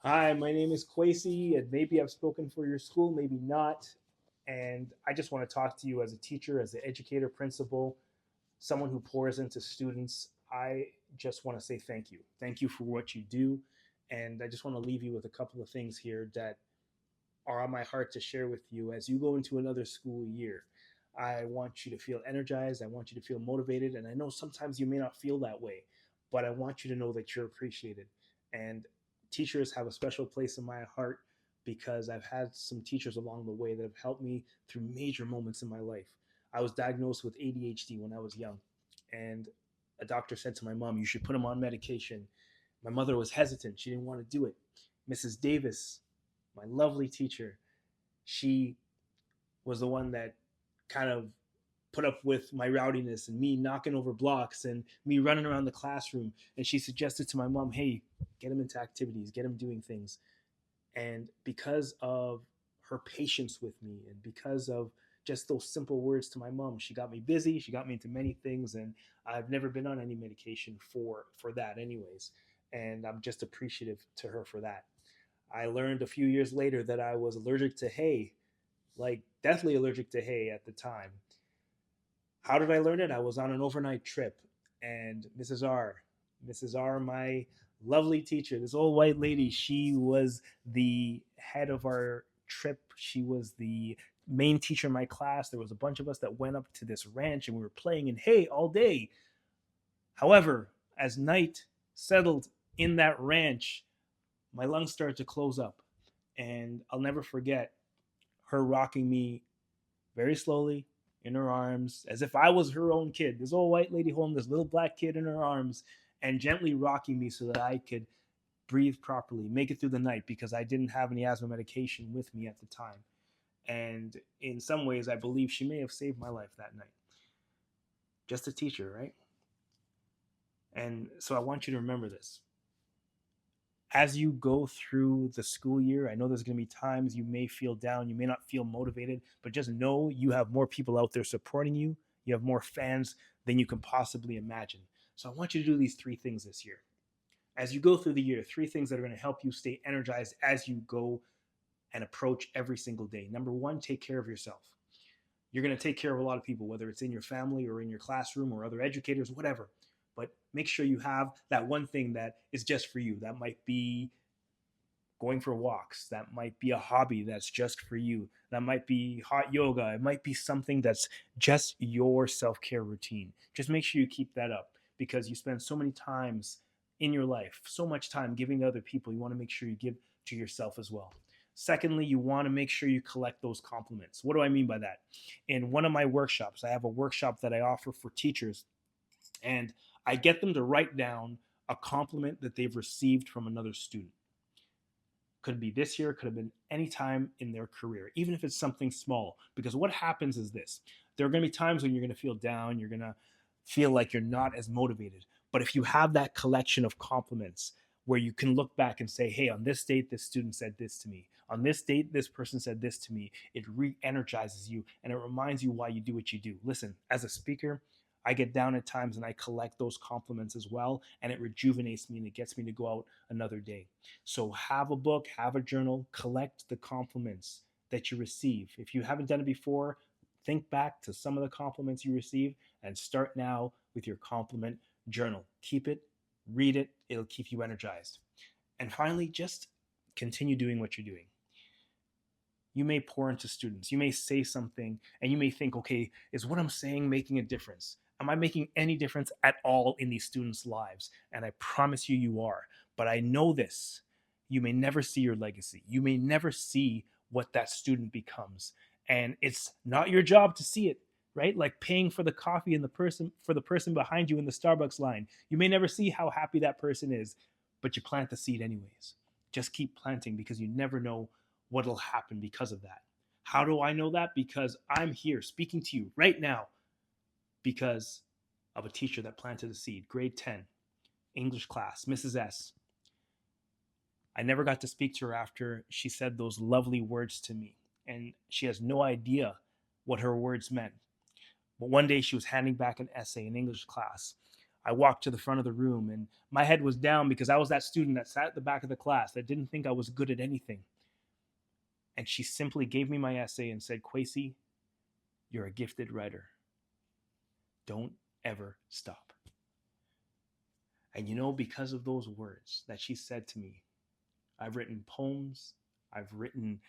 Hi, my name is Quacy, and maybe I've spoken for your school, maybe not. And I just want to talk to you as a teacher, as an educator, principal, someone who pours into students. I just want to say thank you. Thank you for what you do. And I just want to leave you with a couple of things here that are on my heart to share with you as you go into another school year. I want you to feel energized. I want you to feel motivated. And I know sometimes you may not feel that way, but I want you to know that you're appreciated. And teachers have a special place in my heart because I've had some teachers along the way that have helped me through major moments in my life. I was diagnosed with ADHD when I was young, and a doctor said to my mom, "You should put him on medication." My mother was hesitant. She didn't want to do it. Mrs. Davis, my lovely teacher, she was the one that kind of put up with my rowdiness and me knocking over blocks and me running around the classroom. And she suggested to my mom, "Hey, get him into activities, get him doing things." And because of her patience with me and because of just those simple words to my mom, she got me busy, she got me into many things, and I've never been on any medication for that anyways. And I'm just appreciative to her for that. I learned a few years later that I was allergic to hay, like deathly allergic to hay at the time. How did I learn it? I was on an overnight trip, and Mrs. R, my lovely teacher, this old white lady, she was the head of our trip. She was the main teacher in my class. There was a bunch of us that went up to this ranch and we were playing in hay all day. However, as night settled in that ranch, my lungs started to close up. And I'll never forget her rocking me very slowly in her arms, as if I was her own kid. This old white lady holding this little black kid in her arms and gently rocking me so that I could breathe properly, make it through the night because I didn't have any asthma medication with me at the time. And in some ways, I believe she may have saved my life that night. Just a teacher, right? And so I want you to remember this. As you go through the school year, I know there's going to be times you may feel down, you may not feel motivated, but just know you have more people out there supporting you. You have more fans than you can possibly imagine. So I want you to do these three things this year. As you go through the year, three things that are going to help you stay energized as you go and approach every single day. Number one, take care of yourself. You're going to take care of a lot of people, whether it's in your family or in your classroom or other educators, whatever. But make sure you have that one thing that is just for you. That might be going for walks. That might be a hobby that's just for you. That might be hot yoga. It might be something that's just your self care routine. Just make sure you keep that up because you spend so many times in your life, so much time giving to other people. You want to make sure you give to yourself as well. Secondly, you want to make sure you collect those compliments. What do I mean by that? In one of my workshops, I have a workshop that I offer for teachers, and I get them to write down a compliment that they've received from another student. Could be this year, could have been any time in their career, even if it's something small. Because what happens is this: there are going to be times when you're going to feel down, you're going to feel like you're not as motivated. But if you have that collection of compliments where you can look back and say, hey, on this date, this student said this to me. On this date, this person said this to me. It re energizes you and it reminds you why you do what you do. Listen, as a speaker, I get down at times and I collect those compliments as well, and it rejuvenates me and it gets me to go out another day. So have a book, have a journal, collect the compliments that you receive. If you haven't done it before, think back to some of the compliments you received and start now with your compliment journal. Keep it, read it, it'll keep you energized. And finally, just continue doing what you're doing. You may pour into students, you may say something, and you may think, okay, is what I'm saying making a difference? Am I making any difference at all in these students' lives? And I promise you, you are. But I know this: you may never see your legacy. You may never see what that student becomes. And it's not your job to see it, right? Like paying for the coffee and the person for the person behind you in the Starbucks line. You may never see how happy that person is, but you plant the seed anyways. Just keep planting because you never know what'll happen because of that. How do I know that? Because I'm here speaking to you right now because of a teacher that planted a seed. Grade 10, English class, Mrs. S. I never got to speak to her after she said those lovely words to me. And she has no idea what her words meant. But one day she was handing back an essay in English class. I walked to the front of the room and my head was down because I was that student that sat at the back of the class that didn't think I was good at anything. And she simply gave me my essay and said, Quacy, you're a gifted writer. Don't ever stop. And you know, because of those words that she said to me, I've written poems, I've written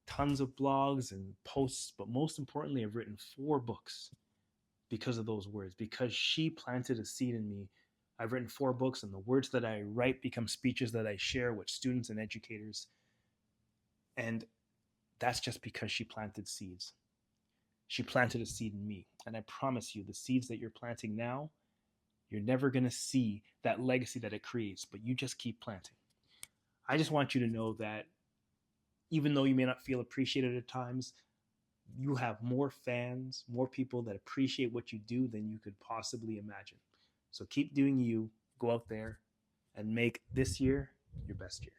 tons of blogs and posts, but most importantly, I've written 4 books because of those words, because she planted a seed in me. I've written 4 books, and the words that I write become speeches that I share with students and educators. And that's just because she planted seeds. She planted a seed in me. And I promise you, the seeds that you're planting now, you're never going to see that legacy that it creates, but you just keep planting. I just want you to know that even though you may not feel appreciated at times, you have more fans, more people that appreciate what you do than you could possibly imagine. So keep doing you. Go out there and make this year your best year.